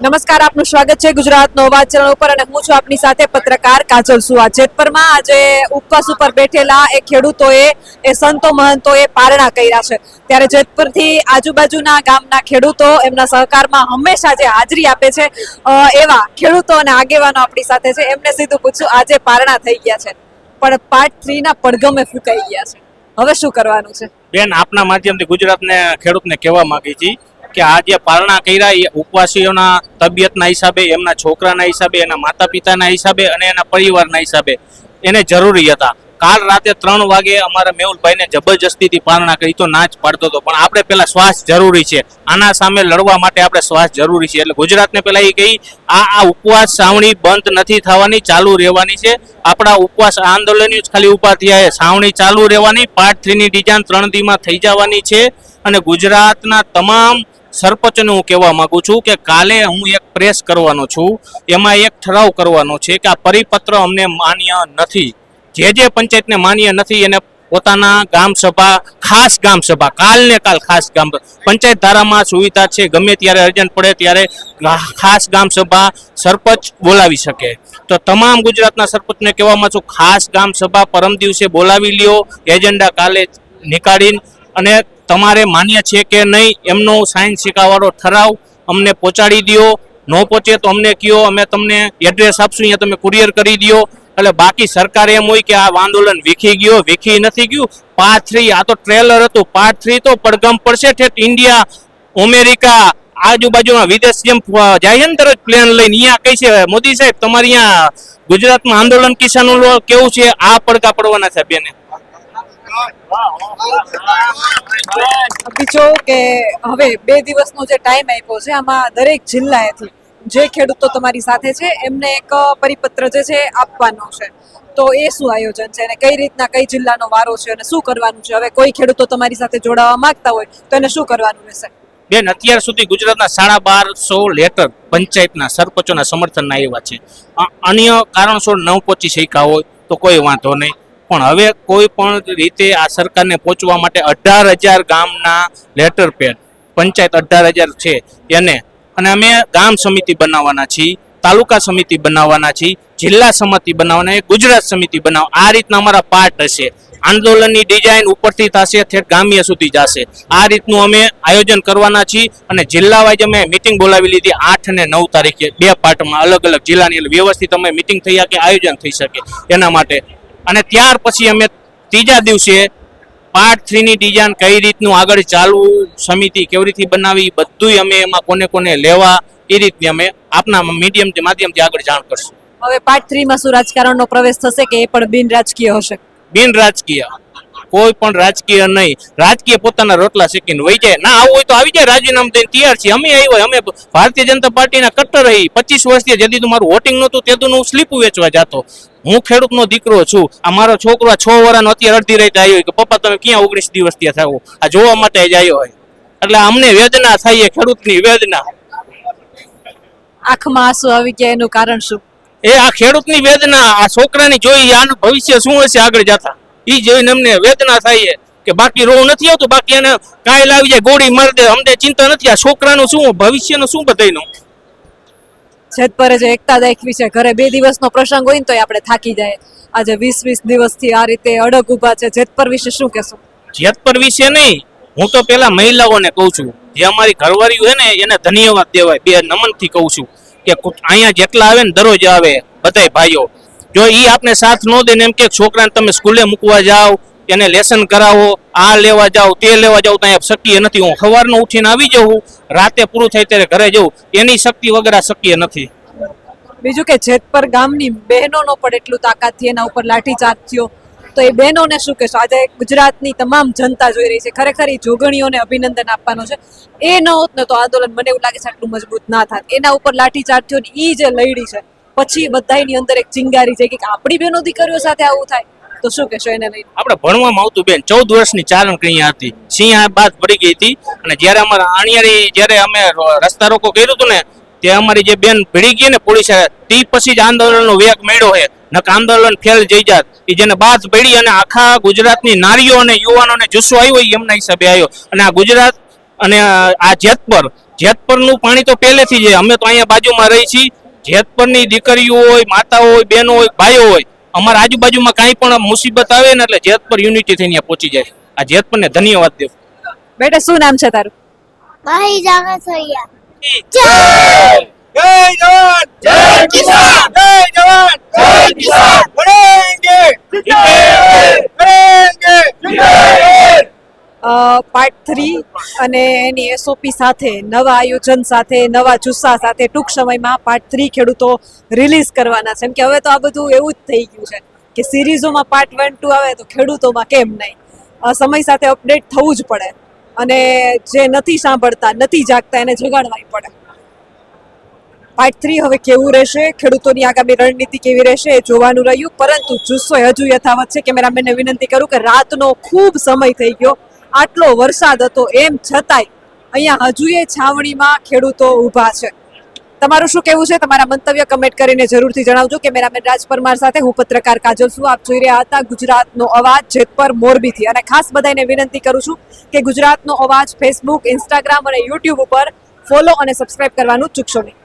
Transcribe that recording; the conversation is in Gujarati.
નમસ્કાર, આપનું સ્વાગત છે ગુજરાતનો અવાજ ચેનલ ઉપર અને હું છું આપની સાથે પત્રકાર કાજલ સુવા। જેતપરમાં આજે ઉપવાસ ઉપર બેઠેલા એ ખેડૂતોએ એ સંતો મહંતોએ પારણા કર્યા છે, ત્યારે જેતપરથી આજુબાજુના ગામના ખેડૂતો એમના સહકારમાં હંમેશા જે હાજરી આપે છે એવા ખેડૂતો અને આગેવાનો આપણી સાથે છે। એમને સીધું પૂછું, આજે પારણા થઈ ગયા છે પણ પાર્ટ 3 ના પડઘમે ફૂંકાઈ ગયા છે, હવે શું કરવાનું છે? બેન, આપના માધ્યમથી ગુજરાતને ખેડૂતને કહેવા માંગી છીએ કે આ જે પારણા કર્યા એ ઉપવાસીઓના તબિયતના હિસાબે, એમના છોકરાના હિસાબે, એના માતા પિતાના હિસાબે અને એના પરિવારના હિસાબે એને જરૂરી હતા। કાલ રાતે 3 વાગે અમારા મેહુલભાઈને જબરજસ્તીથી પારણા કરી તો ના જ પાડતો હતો, પણ આપણે પહેલા શ્વાસ જરૂરી છે, આના સામે લડવા માટે આપણે શ્વાસ જરૂરી છે। એટલે ગુજરાતને પહેલા એ કહી આ ઉપવાસ સાવણી બંધ નથી થવાની, ચાલુ રહેવાની છે। આપણા ઉપવાસ આંદોલનની જ ખાલી ઉપાધ્યાય સાવણી ચાલુ રહેવાની, પાર્ટ 3 ની ડિઝાઇન 3 દીમાં થઈ જવાની છે। અને ગુજરાતના તમામ સરપંચને હું કહેવા માંગુ છું કે કાલે હું એક પ્રેસ કરવાનો છું, એમાં એક ઠરાવ કરવાનો છે કે આ પરિપત્ર અમને માન્ય નથી, જે પંચાયતને માન્ય નથી એને પોતાના ગામ સભા, ખાસ ગામ સભા, કાલને કાલ ખાસ ગામ પંચાયત ધારામાં સુવિધા છે, ગમે ત્યારે અર્જન્ટ પડે ત્યારે ખાસ ગામ સભા સરપંચ બોલાવી શકે। તો તમામ ગુજરાતના સરપંચને કહેવામાં છું, ખાસ ગામ સભા પરમ દિવસે બોલાવી લ્યો, એજન્ડા કાલે નીકાળીને અને તમારે માન્ય છે કે નહીં એમનો સાઇન સિક્કાવાળો ઠરાવ અમને પહોંચાડી દો। ન પહોંચે તો અમને કહો, અમે તમને એડ્રેસ આપશું, અહીંયા તમે કુરિયર કરી દો। એટલે બાકી સરકાર એમ હોય કે આ આંદોલન વીખી ગયો, વીખી નથી ગયું। પાર્ટ 3 આ તો ટ્રેલર હતું, પાર્ટ 3 તો પડઘમ પડશે ઠેઠ ઇન્ડિયા, અમેરિકા, આજુબાજુમાં વિદેશ જેમ જાય ને તરત પ્લેન લઈને અહીંયા કઈ છે મોદી સાહેબ તમારે અહીંયા ગુજરાતમાં આંદોલન કિસાનો કેવું છે, આ પડઘા પડવાના છે બેને। બીજો કે હવે 2 દિવસનો જે ટાઈમ આપ્યો છે, આમાં દરેક જિલ્લાએથી જે ખેડૂતો તમારી સાથે છે એમને એક પરિપત્ર જે છે આપવાનો છે, તો એ શું આયોજન છે અને કઈ રીતના કઈ જિલ્લાનો વારો છે અને શું કરવાનું છે? હવે કોઈ ખેડૂતો તમારી સાથે જોડાવા માંગતા હોય તો એને શું કરવાનું રહેશે? બેન, અત્યાર સુધી ગુજરાતના 1250 લેટર પંચાયતના સરપંચોના સમર્થનના આવ્યા છે, અન્ય કારણસર ન પહોંચી શક્યા હોય તો કોઈ વાંધો નહીં, પણ હવે કોઈ પણ રીતે આ સરકારને પહોંચવા માટે 18,000 ગામના લેટર પેડ, પંચાયત 18,000 છે એને, અને અમે ગામ સમિતિ બનાવવાના છીએ, તાલુકા સમિતિ બનાવવાના છીએ, જિલ્લા સમિતિ બનાવવાના, ગુજરાત સમિતિ બનાવવા, આ રીતના અમારા પાર્ટ હશે। આંદોલનની ડિઝાઇન ઉપરથી થશે, ઠેઠ ગામ્ય સુધી જશે, આ રીતનું અમે આયોજન કરવાના છીએ। અને જિલ્લા વાઇઝ અમે મિટિંગ બોલાવી લીધી 8 અને 9 તારીખે, 2 પાર્ટમાં અલગ અલગ જિલ્લાની, એટલે વ્યવસ્થિત અમે મિટિંગ થઈ શકે, આયોજન થઈ શકે એના માટે। અને ત્યાર પછી અમે 3જા દિવસે પાર્ટ 3 ની ડિઝાઇન કઈ રીતનું આગળ ચાલવું, સમિતિ કેવી રીતે બનાવી, બધું અમે એમાં કોને કોને લેવા એ રીતની અમે આપના માધ્યમથી આગળ જાણ કરશું। હવે પાર્ટ 3 માં શું રાજકારણનો પ્રવેશ થશે કે એ પણ બિન રાજકીય હશે? બિન રાજકીય, કોઈ પણ રાજકીય નહીં, રાજકીય પોતાના રોટલા શેકીને વહી જાય, ના આવું હોય તો આવી જાય, રાજીનામું દઈને તૈયાર છીએ અમે। આવ્યો અમે ભારતીય જનતા પાર્ટીના કટ્ટર રહી 25 વર્ષથી, જેથી મારું વોટિંગ નહોતું તેતું હું સ્લીપ વેચવા જતો, હું ખેડૂતનો દીકરો છું। આ મારો છોકરો 6 વર્ષનો અત્યારે અડધી રાતે આવ્યો કે પપ્પા તમે ક્યાં 19 દિવસ ત્યાં થાવો, આ જોવા માટે જ આવ્યો હોય, એટલે અમને વેદના થાય, ખેડૂતની વેદના, આંખમાં આંસુ આવી ગયા, એનું કારણ શું? એ આ ખેડૂતની વેદના, આ છોકરાની જોઈ, આનું ભવિષ્ય શું હશે આગળ જતા, એ જોઈને અમને વેદના થાય કે બાકી રોવ નથી આવતું, બાકી એને કાયલ આવી જાય ગોળી મારી દે, અમને ચિંતા નથી, આ છોકરાનું શું ભવિષ્યનું શું બધાયનું। જેતપરે જે એકતા દાખવી છે, ઘરે 2 દિવસનો પ્રસંગ હોય ને તો આપણે થાકી જાય, આજે 20 દિવસથી આ રીતે અડગ ઊભા છે, જેતપર વિશે શું કહેશો? જેતપર વિશે નહીં, હું તો પેલા મહિલાઓને કહું છું, જે અમારી ઘરવાળીઓ છે ને એને ધન્યવાદ દેવાય, 2 નમનથી કહું છું કે અહીંયા જેટલા આવે ને દરરોજ આવે બધાય ભાઈઓ, જો ઈ આપણે સાથ ન દે ને એમ કે છોકરાને તમે સ્કૂલે મૂકવા જાઓ, એને લેસન કરાવો, આ લેવા જાઓ તે લેવા જાઓ, તો અહીંયા શક્ય નથી। હું સવારનો ઉઠીને આવી જાઉં, રાતે પૂરું થાય ત્યારે ઘરે જવું, એની શક્તિ વગર આ શક્ય નથી। બીજું કે જેતપર ગામની બહેનોનો પણ એટલું તાકાતથી એના ઉપર લાઠીચાર્જ થયો, તો એ બહેનોને શું કહેશો? આજે ગુજરાતની તમામ જનતા જોઈ રહી છે, ખરેખર એ જોગણીઓને અભિનંદન આપવાનો છે, એ ન હોત ને તો આંદોલન મને એવું લાગે છે આટલું મજબૂત ના થાત। એના ઉપર લાઠીચાર્જ થયો ને એ જે લડી છે, પછી બધાની અંદર એક ચિંગારી છે કે આપણી બહેનો દીકરીઓ સાથે આવું થાય, તો શું કહેશો એને લઈને? આપણે ભણવામાં આવતું બેન, 14 વર્ષની ચારણ અહીંયા હતી, સિંહ બાદ પડી ગઈ હતી, અને જ્યારે અમારા આણિયારી જ્યારે અમે રસ્તા રોકો કર્યું હતું ને, તે અમારી જે બેન ભીડી ગઈ ને પોલીસે, તે પછી જ આંદોલનનો વેગ મળ્યો છે, નકર આંદોલન ફેલ જઈ જાત। એ જેને બાદ પડી અને આખા ગુજરાતની નારીઓ અને યુવાનોને જુસ્સો આવ્યો એમના હિસાબે આવ્યો, અને આ ગુજરાત અને આ જેતપર જેતપરનું પાણી તો પહેલેથી જ અમે તો અહીંયા બાજુમાં રહી છીએ. જેતપરની દીકરીઓ હોય, માતાઓ હોય, બહેનો હોય, ભાઈઓ હોય, અમારા આજુબાજુમાં કાંઈ પણ મુસીબત આવે ને એટલે જેતપર યુનિટી થઈને ત્યાં પહોંચી જાય. આ જેતપરને ધન્યવાદ દેવ. બેટા શું નામ છે તારું? માહી જાગે સૈયા જય જવાન જય કિસાન જય જવાન જય કિસાન બનેંગે પાર્ટ 3 અને એની એસઓપી સાથે નવા આયોજન સાથે નવા જુસ્સા સાથે ટૂંક સમયમાં પાર્ટ 3 ખેડૂતો રિલીઝ કરવાના છે. એમ કે હવે તો આ બધું એવું જ થઈ ગયું છે કે સિરીઝોમાં પાર્ટ 1 2 આવે તો ખેડૂતોમાં કેમ નહીં. સમય સાથે અપડેટ થવું જ પડે અને જે નથી સાંભળતા નથી જાગતા એને જગાડવાય પડે. પાર્ટ 3 હવે કેવું રહેશે, ખેડૂતોની આગામી રણનીતિ કેવી રહેશે એ જોવાનું રહ્યું. પરંતુ જુસ્સો હજુ યથાવત છે. કેમેરામેનને વિનંતી કરું કે રાતનો ખૂબ સમય થઈ ગયો, આટલો વરસાદ હતો, એમ છતાંય અહીંયા હજુ એ છાવણીમાં ખેડૂતો ઊભા છે. તમારું શું કહેવું છે? તમારા મંતવ્ય કમેન્ટ કરીને જરૂરથી જણાવજો. કેમેરામેન રાજ પરમાર સાથે હું પત્રકાર કાજલ છું. આપ જોઈ રહ્યા હતા ગુજરાતનો અવાજ જેતપર મોરબીથી. અને ખાસ બધાને વિનંતી કરું છું કે ગુજરાતનો અવાજ ફેસબુક, ઇન્સ્ટાગ્રામ અને યુટ્યુબ ઉપર ફોલો અને સબસ્ક્રાઇબ કરવાનું ચૂકશો નહીં.